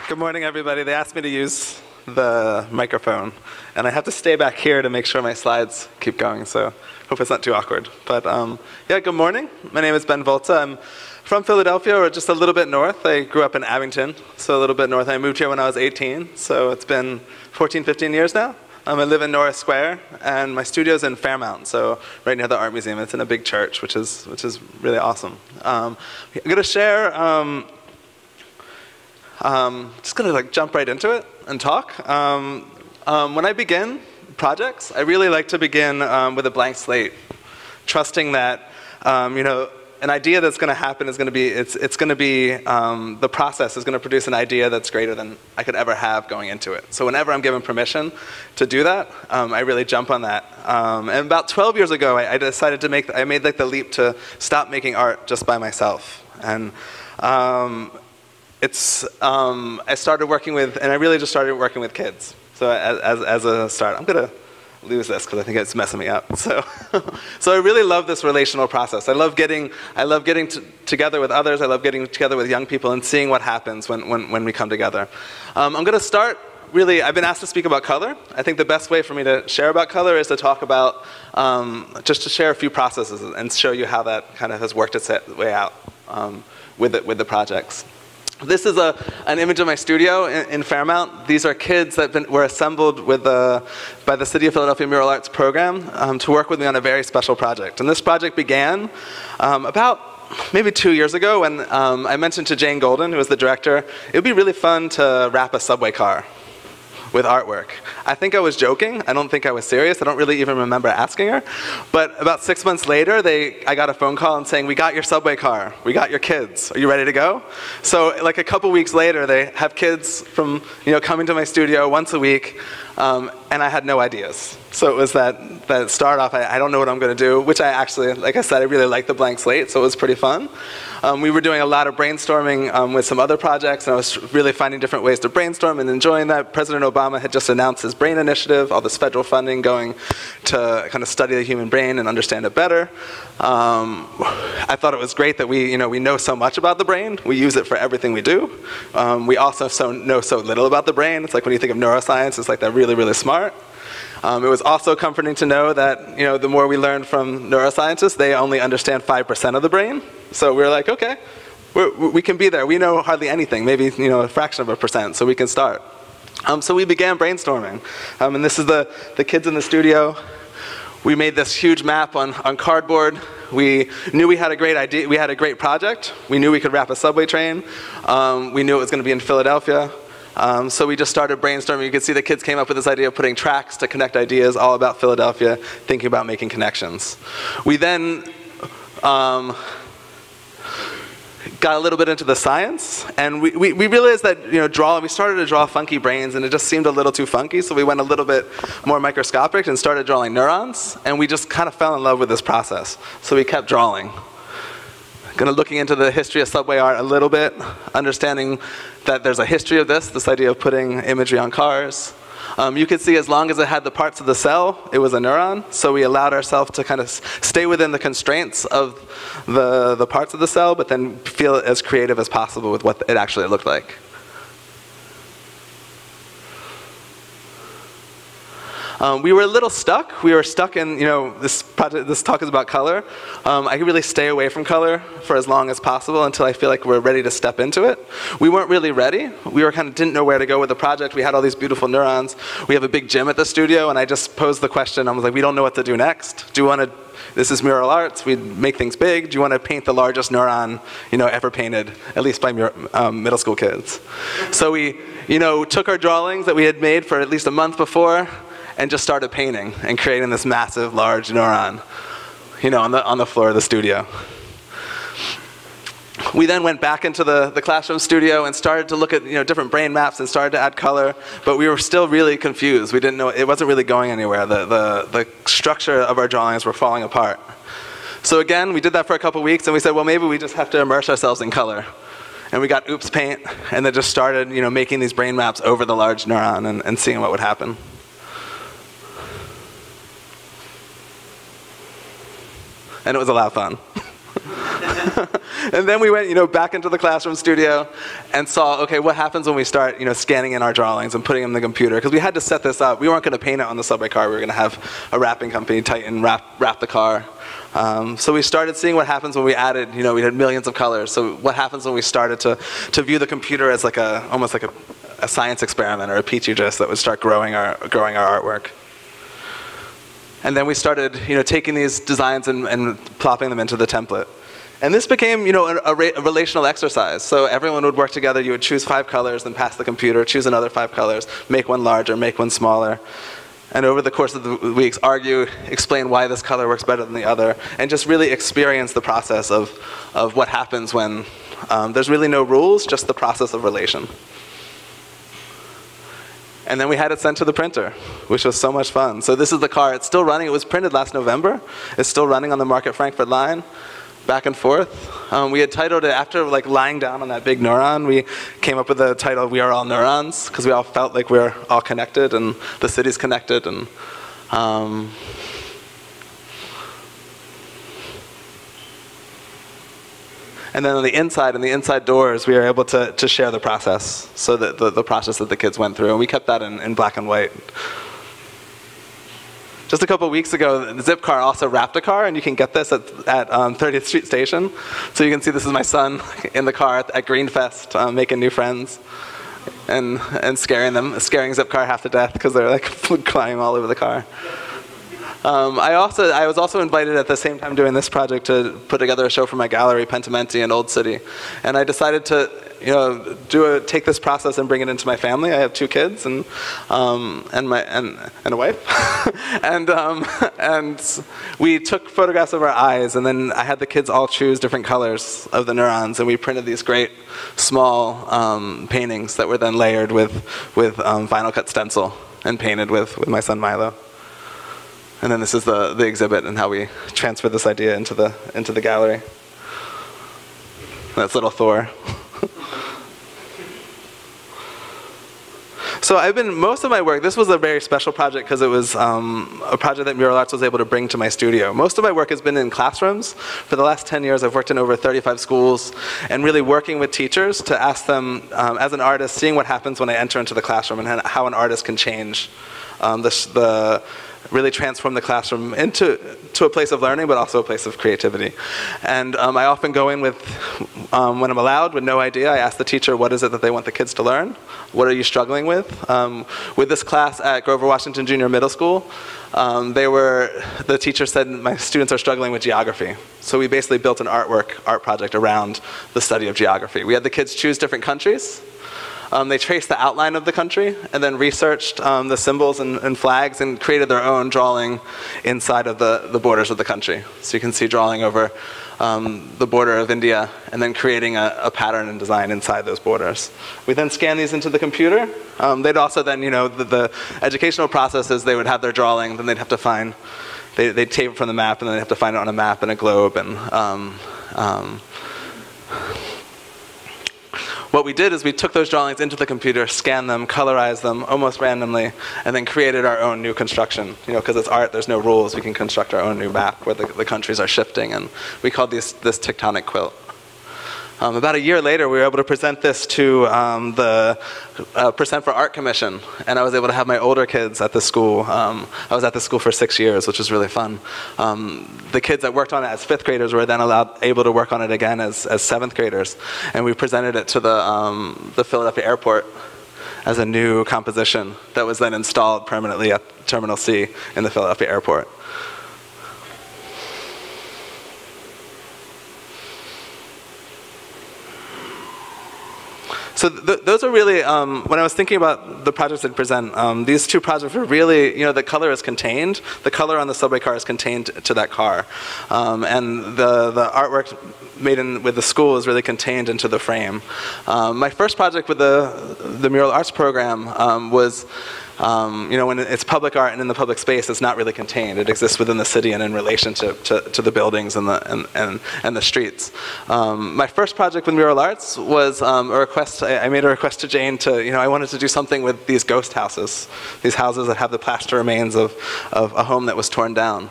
Good morning, everybody. They asked me to use the microphone, and I have to stay back here to make sure my slides keep going, so hope it's not too awkward. But yeah, good morning. My name is Ben Volta. I'm from Philadelphia, or just a little bit north. I grew up in Abington, so a little bit north. I moved here when I was 18, so it's been 14, 15 years now. I live in Norris Square, and my studio's in Fairmount, so right near the art museum. It's in a big church, which is really awesome. I'm going to share. Just going to jump right into it and talk. When I begin projects, I really like to begin with a blank slate, trusting that an idea that's going to happen is going to be the process is going to produce an idea that's greater than I could ever have going into it. So whenever I'm given permission to do that, I really jump on that. And about 12 years ago, I decided to made the leap to stop making art just by myself. And I started working with, and I really just started working with kids. So as a start, I'm gonna lose this because I think it's messing me up. So I really love this relational process. I love getting together with others. I love getting together with young people and seeing what happens when we come together. I'm gonna start. Really, I've been asked to speak about color. I think the best way for me to share about color is to talk about, just to share a few processes and show you how that kind of has worked its way out with the projects. This is an image of my studio in Fairmount. These are kids that were assembled by the City of Philadelphia Mural Arts program to work with me on a very special project. And this project began about maybe 2 years ago when I mentioned to Jane Golden, who was the director, it would be really fun to wrap a subway car with artwork. I think I was joking. I don't think I was serious. I don't really even remember asking her. But about 6 months later, I got a phone call and saying, "We got your subway car. We got your kids. Are you ready to go?" So like a couple weeks later, they have kids from coming to my studio once a week, and I had no ideas. So it was that start off. I don't know what I'm going to do, which I actually, like I said, I really like the blank slate, so it was pretty fun. We were doing a lot of brainstorming with some other projects, and I was really finding different ways to brainstorm and enjoying that. President Obama had just announced his BRAIN initiative, all this federal funding going to kind of study the human brain and understand it better. I thought it was great that we know so much about the brain. We use it for everything we do. We also know so little about the brain. It's like when you think of neuroscience, it's like they're really, really smart. It was also comforting to know that the more we learn from neuroscientists, they only understand 5% of the brain. So we were like, okay, we can be there. We know hardly anything, maybe a fraction of a percent, so we can start. So we began brainstorming, and this is the kids in the studio. We made this huge map on cardboard. We knew we had a great idea. We had a great project. We knew we could wrap a subway train. We knew it was going to be in Philadelphia. So we just started brainstorming. You could see the kids came up with this idea of putting tracks to connect ideas all about Philadelphia, thinking about making connections. We then got a little bit into the science, and we realized that we started to draw funky brains, and it just seemed a little too funky, so we went a little bit more microscopic and started drawing neurons, and we just kind of fell in love with this process. So we kept drawing. Looking into the history of subway art a little bit, understanding that there's a history of this idea of putting imagery on cars. You could see as long as it had the parts of the cell, it was a neuron. So we allowed ourselves to kind of stay within the constraints of the parts of the cell, but then feel as creative as possible with what it actually looked like. We were a little stuck. We were stuck in, this project. This talk is about color. I could really stay away from color for as long as possible until I feel like we're ready to step into it. We weren't really ready. We didn't know where to go with the project. We had all these beautiful neurons. We have a big gym at the studio, and I just posed the question. I was like, we don't know what to do next. Do you want to? This is mural arts. We make things big. Do you want to paint the largest neuron, ever painted, at least by middle school kids? So we, took our drawings that we had made for at least a month before, and just started painting and creating this massive, large neuron, on the floor of the studio. We then went back into the classroom studio and started to look at different brain maps and started to add color, but we were still really confused. We didn't know, it wasn't really going anywhere. The structure of our drawings were falling apart. So again, we did that for a couple weeks, and we said, well, maybe we just have to immerse ourselves in color. And we got Oops Paint, and then just started making these brain maps over the large neuron and seeing what would happen. And it was a lot of fun. And then we went, back into the classroom studio and saw, okay, what happens when we start, scanning in our drawings and putting them in the computer? Because we had to set this up. We weren't going to paint it on the subway car. We were going to have a wrapping company tighten, wrap the car. So we started seeing what happens when we added, we had millions of colors. So what happens when we started to view the computer as like almost like a science experiment or a petri dish that would start growing our artwork. And then we started, taking these designs and plopping them into the template. And this became, a relational exercise. So everyone would work together. You would choose 5 colors, then pass the computer, choose another 5 colors, make one larger, make one smaller. And over the course of the weeks, argue, explain why this color works better than the other, and just really experience the process of what happens when there's really no rules, just the process of relation. And then we had it sent to the printer, which was so much fun. So this is the car. It's still running. It was printed last November. It's still running on the Market Frankfurt line, back and forth. We had titled it, after lying down on that big neuron, we came up with the title, "We Are All Neurons," because we all felt like we were all connected and the city's connected. And then on the inside, in the inside doors, we were able to share the process, so that the process that the kids went through. And we kept that in black and white. Just a couple weeks ago, the Zip car also wrapped a car, and you can get this at 30th Street Station. So you can see this is my son in the car at Greenfest, making new friends, and scaring Zip car half to death because they're climbing all over the car. I was also invited at the same time doing this project to put together a show for my gallery, Pentimenti in Old City. And I decided to take this process and bring it into my family. I have 2 kids and a wife. and we took photographs of our eyes, and then I had the kids all choose different colors of the neurons, and we printed these great small paintings that were then layered with vinyl cut stencil and painted with my son Milo. And then this is the exhibit and how we transfer this idea into the gallery. That's little Thor. So most of my work, this was a very special project because it was a project that Mural Arts was able to bring to my studio. Most of my work has been in classrooms. For the last 10 years, I've worked in over 35 schools and really working with teachers to ask them, as an artist, seeing what happens when I enter into the classroom and how an artist can change really transform the classroom into a place of learning, but also a place of creativity. And I often go in with, when I'm allowed, with no idea. I ask the teacher, what is it that they want the kids to learn? What are you struggling with? With this class at Grover Washington Junior Middle School, the teacher said, my students are struggling with geography. So we basically built an art project around the study of geography. We had the kids choose different countries. They traced the outline of the country and then researched the symbols and flags and created their own drawing inside of the borders of the country. So you can see drawing over the border of India and then creating a pattern and design inside those borders. We then scan these into the computer. They'd also then, the educational process is they would have their drawing, then they'd have to find, they'd tape it from the map and then they'd have to find it on a map and a globe. And what we did is we took those drawings into the computer, scanned them, colorized them almost randomly, and then created our own new construction. Because it's art, there's no rules. We can construct our own new map where the countries are shifting, and we called this tectonic quilt. About a year later, we were able to present this to the Percent for Art Commission, and I was able to have my older kids at the school. I was at the school for 6 years, which was really fun. The kids that worked on it as 5th graders were then able to work on it again as 7th graders, and we presented it to the Philadelphia airport as a new composition that was then installed permanently at Terminal C in the Philadelphia airport. So those are really, when I was thinking about the projects I'd present, these 2 projects were really, the color is contained. The color on the subway car is contained to that car. And the artwork made with the school is really contained into the frame. My first project with the Mural Arts program was when it's public art and in the public space, it's not really contained. It exists within the city and in relationship to the buildings and the streets. My first project with Mural Arts was a request. I made a request to Jane to, I wanted to do something with these ghost houses, these houses that have the plaster remains of a home that was torn down.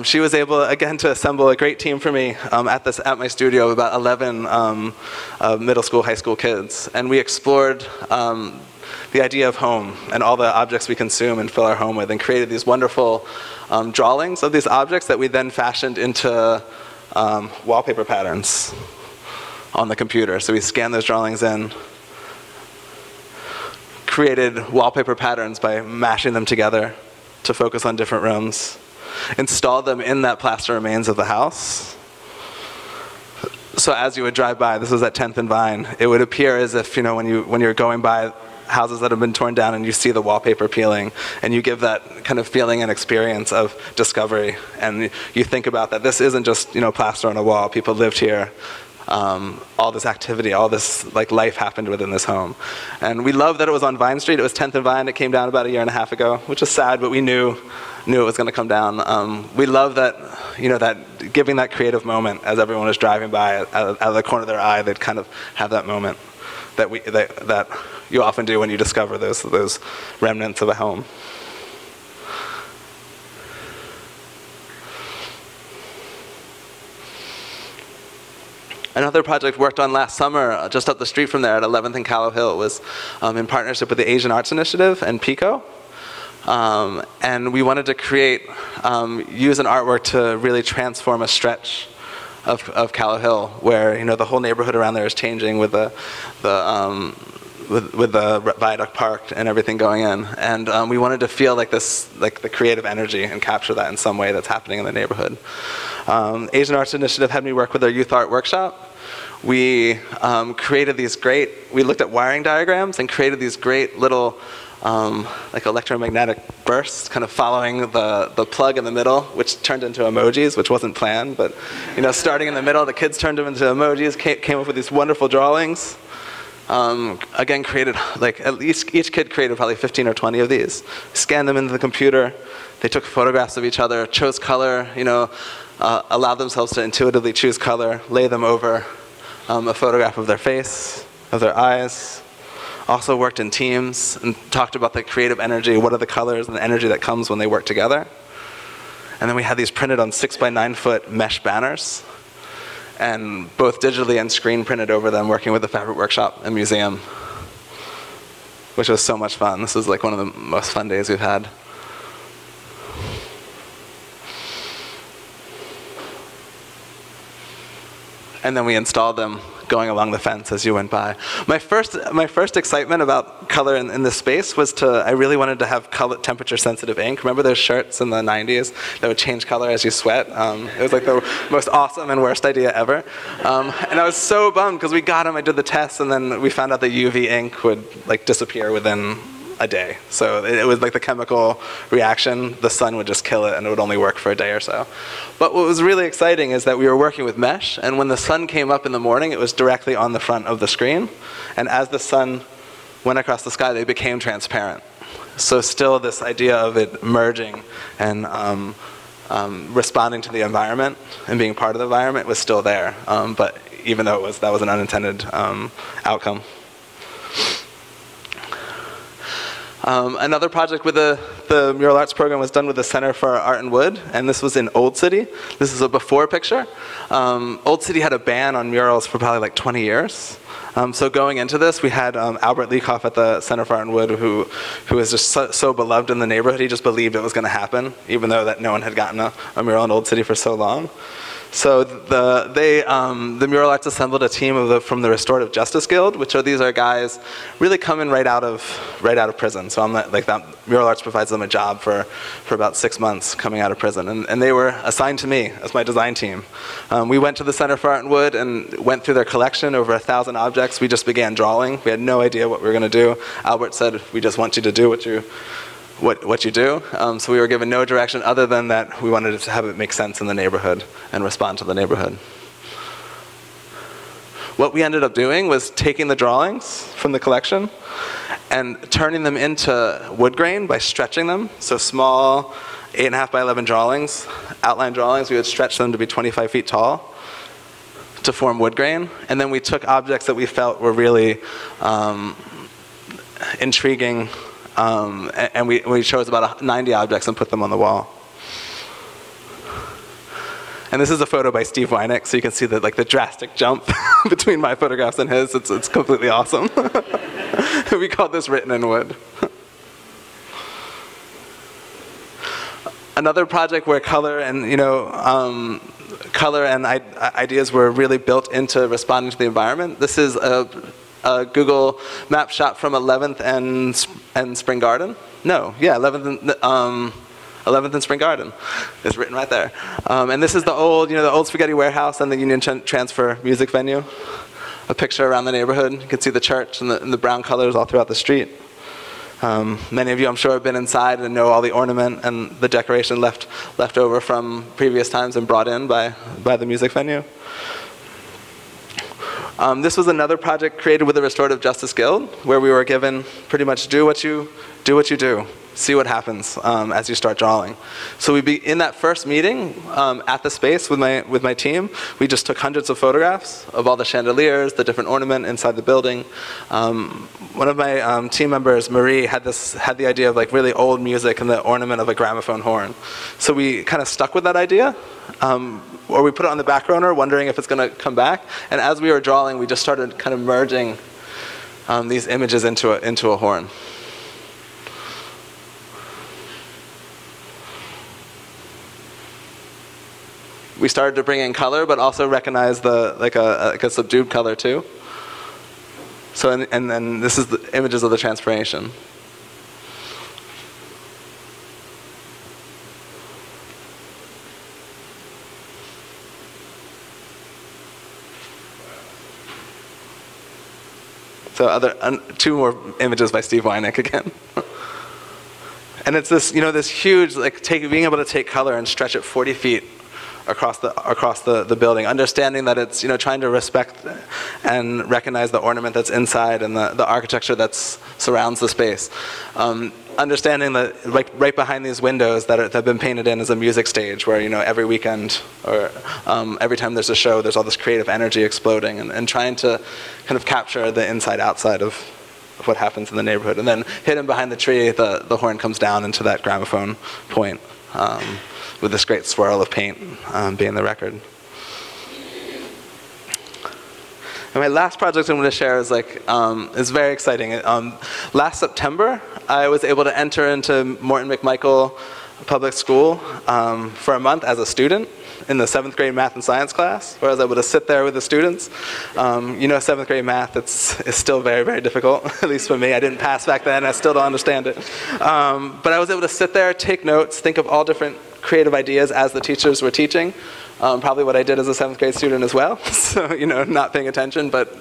She was able, again, to assemble a great team for me at my studio of about 11 middle school, high school kids, and we explored the idea of home and all the objects we consume and fill our home with, and created these wonderful drawings of these objects that we then fashioned into wallpaper patterns on the computer. So we scanned those drawings in, created wallpaper patterns by mashing them together to focus on different rooms, installed them in that plaster remains of the house. So as you would drive by, this was at 10th and Vine, it would appear as if, when you're going by houses that have been torn down and you see the wallpaper peeling, and you give that kind of feeling and experience of discovery, and you think about that this isn't just plaster on a wall. People lived here. All this activity, all this life happened within this home. And we love that it was on Vine Street. It was 10th and Vine. It came down about a year and a half ago, which is sad, but we knew it was going to come down. We love that, that giving that creative moment as everyone was driving by, out of the corner of their eye, they'd kind of have that moment that you often do when you discover those remnants of a home. Another project worked on last summer, just up the street from there at 11th and Callow Hill, was in partnership with the Asian Arts Initiative and PICO. And we wanted to use an artwork to really transform a stretch of Callow Hill, where the whole neighborhood around there is changing with the Viaduct Park and everything going in. And we wanted to feel like the creative energy and capture that in some way that's happening in the neighborhood. Asian Arts Initiative had me work with their youth art workshop. We we looked at wiring diagrams and created these great little electromagnetic bursts, kind of following the plug in the middle, which turned into emojis, which wasn't planned, but starting in the middle, the kids turned them into emojis, came up with these wonderful drawings. Again, created, at least each kid created probably 15 or 20 of these, scanned them into the computer. They took photographs of each other, chose color, allowed themselves to intuitively choose color, lay them over a photograph of their face, of their eyes. Also worked in teams and talked about the creative energy, what are the colors and the energy that comes when they work together. And then we had these printed on 6 by 9 foot mesh banners, and both digitally and screen printed over them, working with the Fabric Workshop and Museum, which was so much fun. This was one of the most fun days we've had. And then we installed them going along the fence as you went by. My first excitement about color in this space was I really wanted to have temperature sensitive ink. Remember those shirts in the 90s that would change color as you sweat? It was the most awesome and worst idea ever. And I was so bummed because we got them, I did the tests, and then we found out that UV ink would disappear within a day. So it was the chemical reaction, the sun would just kill it and it would only work for a day or so. But what was really exciting is that we were working with mesh, and when the sun came up in the morning, it was directly on the front of the screen. And as the sun went across the sky, they became transparent. So still this idea of it merging and responding to the environment and being part of the environment was still there. But even though that was an unintended outcome. Another project with the Mural Arts program was done with the Center for Art and Wood, and this was in Old City. This is a before picture. Old City had a ban on murals for probably 20 years. So going into this, we had Albert Leacoff at the Center for Art and Wood, who was just so beloved in the neighborhood. He just believed it was going to happen, even though that no one had gotten a mural in Old City for so long. So the Mural Arts assembled a team from the Restorative Justice Guild, these are guys really coming right out of prison. So that Mural Arts provides them a job for about 6 months coming out of prison, and they were assigned to me as my design team. We went to the Center for Art and Wood and went through their collection, over 1,000 objects. We just began drawing. We had no idea what we were going to do. Albert said, "We just want you to do what you do." So we were given no direction other than that we wanted to have it make sense in the neighborhood and respond to the neighborhood. what we ended up doing was taking the drawings from the collection and turning them into wood grain by stretching them. So small 8.5 by 11 drawings, outline drawings, we would stretch them to be 25 feet tall to form wood grain. And then we took objects that we felt were really intriguing, and we chose about 90 objects and put them on the wall. And this is a photo by Steve Weineck, so you can see the drastic jump between my photographs and his. It's completely awesome. We called this Written in Wood. Another project where color and ideas were really built into responding to the environment. This is a Google map shot from 11th and Spring Garden. No, yeah, 11th and Spring Garden. It's written right there. And this is the old Spaghetti Warehouse and the Union Transfer music venue. A picture around the neighborhood. You can see the church and the brown colors all throughout the street. Many of you, I'm sure, have been inside and know all the ornament and the decoration left over from previous times and brought in by the music venue. This was another project created with the Restorative Justice Guild, where we were given pretty much do what you do. See what happens as you start drawing. So in that first meeting at the space with my team, we just took hundreds of photographs of all the chandeliers, the different ornament inside the building. One of my team members, Marie, had the idea of really old music and the ornament of a gramophone horn. So we kind of stuck with that idea, or we put it on the back burner, wondering if it's going to come back. And as we were drawing, we just started kind of merging these images into a horn. We started to bring in color, but also recognize a subdued color too. So and then this is the images of the transformation. So two more images by Steve Weineck again. And it's this huge being able to take color and stretch it 40 feet. Across the building, understanding that it's trying to respect and recognize the ornament that's inside and the architecture that surrounds the space. Understanding that right behind these windows that have been painted in is a music stage where every weekend or every time there's a show, there's all this creative energy exploding, and trying to kind of capture the inside outside of what happens in the neighborhood. And then hidden behind the tree, the horn comes down into that gramophone point. With this great swirl of paint being the record. And my last project I'm going to share is very exciting. Last September, I was able to enter into Morton McMichael Public School for a month as a student in the 7th grade math and science class, where I was able to sit there with the students. 7th grade math, it's still very, very difficult, at least for me. I didn't pass back then, I still don't understand it. But I was able to sit there, take notes, think of all different creative ideas as the teachers were teaching. Probably what I did as a 7th grade student as well. So, not paying attention, but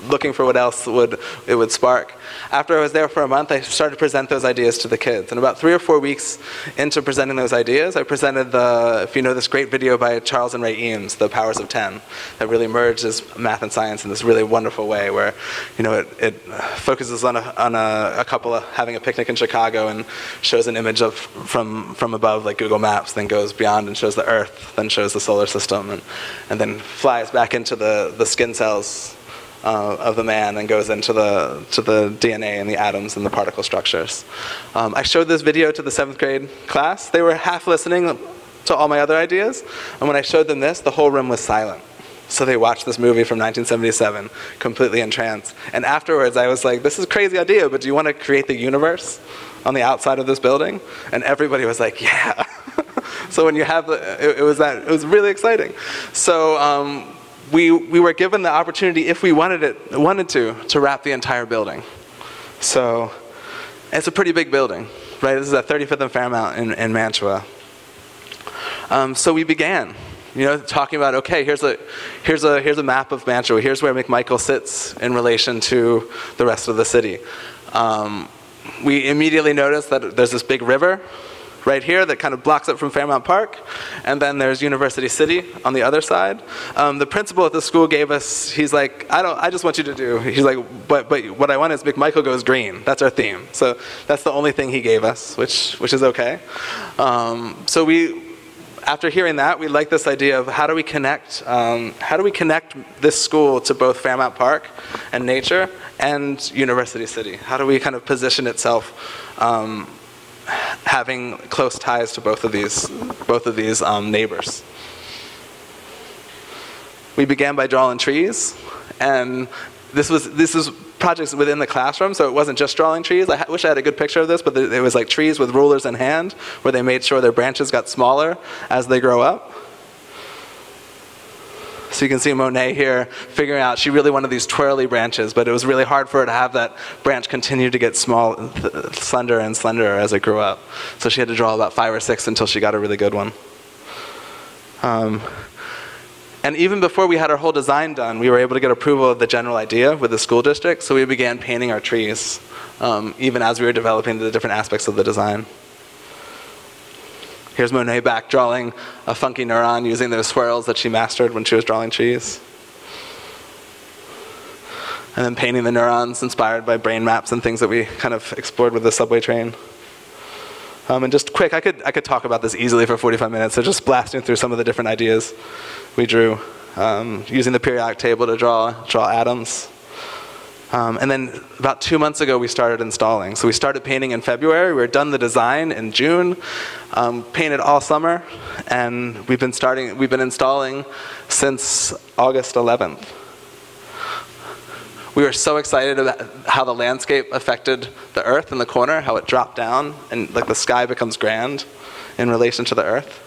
looking for what else it would spark. After I was there for a month, I started to present those ideas to the kids. And about 3 or 4 weeks into presenting those ideas, I presented this great video by Charles and Ray Eames, The Powers of 10, that really merges math and science in this really wonderful way where, it focuses on a couple having a picnic in Chicago and shows an image from above, like Google Maps, then goes beyond and shows the Earth, then shows the solar system, and then flies back into the skin cells of the man and goes into the DNA and the atoms and the particle structures. I showed this video to the 7th grade class. They were half listening to all my other ideas, and when I showed them this, the whole room was silent. So they watched this movie from 1977, completely entranced. And afterwards, I was like, this is a crazy idea, but do you want to create the universe on the outside of this building? And everybody was like, yeah. So when you have it was really exciting. So we were given the opportunity, if we wanted to wrap the entire building. So it's a pretty big building, right? This is at 35th and Fairmount in Mantua. So we began, talking about, okay, here's a map of Mantua. Here's where McMichael sits in relation to the rest of the city. We immediately noticed that there's this big river right here that kind of blocks it from Fairmount Park. And then there's University City on the other side. The principal at the school gave us, he's like, I just want you to do, he's like, but what I want is McMichael Goes Green. That's our theme. So that's the only thing he gave us, which is okay. So after hearing that, we like this idea of how do we connect this school to both Fairmount Park and nature and University City? How do we kind of position itself having close ties to both of these neighbors? We began by drawing trees, and this was projects within the classroom, so it wasn't just drawing trees. I wish I had a good picture of this, but it was like trees with rulers in hand, where they made sure their branches got smaller as they grow up. So you can see Monet here figuring out she really wanted these twirly branches, but it was really hard for her to have that branch continue to get slender and slenderer as it grew up. So she had to draw about 5 or 6 until she got a really good one. And even before we had our whole design done, we were able to get approval of the general idea with the school district, so we began painting our trees, even as we were developing the different aspects of the design. Here's Monet back drawing a funky neuron using those swirls that she mastered when she was drawing trees. And then painting the neurons inspired by brain maps and things that we kind of explored with the subway train. And just quick, I could talk about this easily for 45 minutes, so just blasting through some of the different ideas we drew, using the periodic table to draw atoms. And then about 2 months ago, we started installing. So we started painting in February. We were done the design in June, painted all summer, and we've been installing since August 11th. We were so excited about how the landscape affected the earth in the corner, how it dropped down, and like the sky becomes grand in relation to the earth.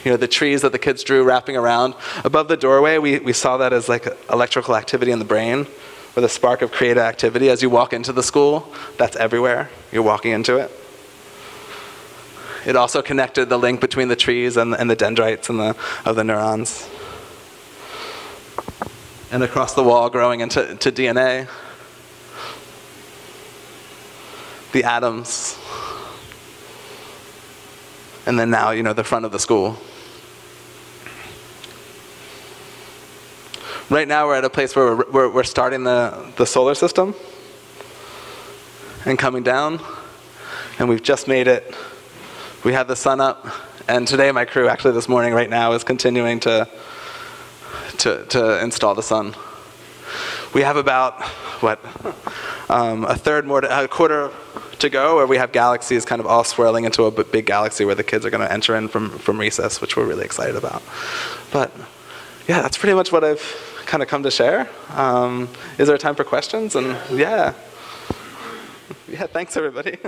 You know, the trees that the kids drew wrapping around. Above the doorway, we saw that as like electrical activity in the brain, with a spark of creative activity. As you walk into the school, that's everywhere. You're walking into it. It also connected the link between the trees and the dendrites and of the neurons. And across the wall, growing into DNA, the atoms. And then now, the front of the school. Right now, we're at a place where we're starting the solar system and coming down. And we've just made it. We have the sun up. And today, my crew, actually this morning, right now, is continuing to install the sun. We have about, a quarter to go, where we have galaxies kind of all swirling into a big galaxy where the kids are going to enter in from recess, which we're really excited about. But yeah, that's pretty much what I've kind of come to share. Is there time for questions? And yeah, thanks everybody.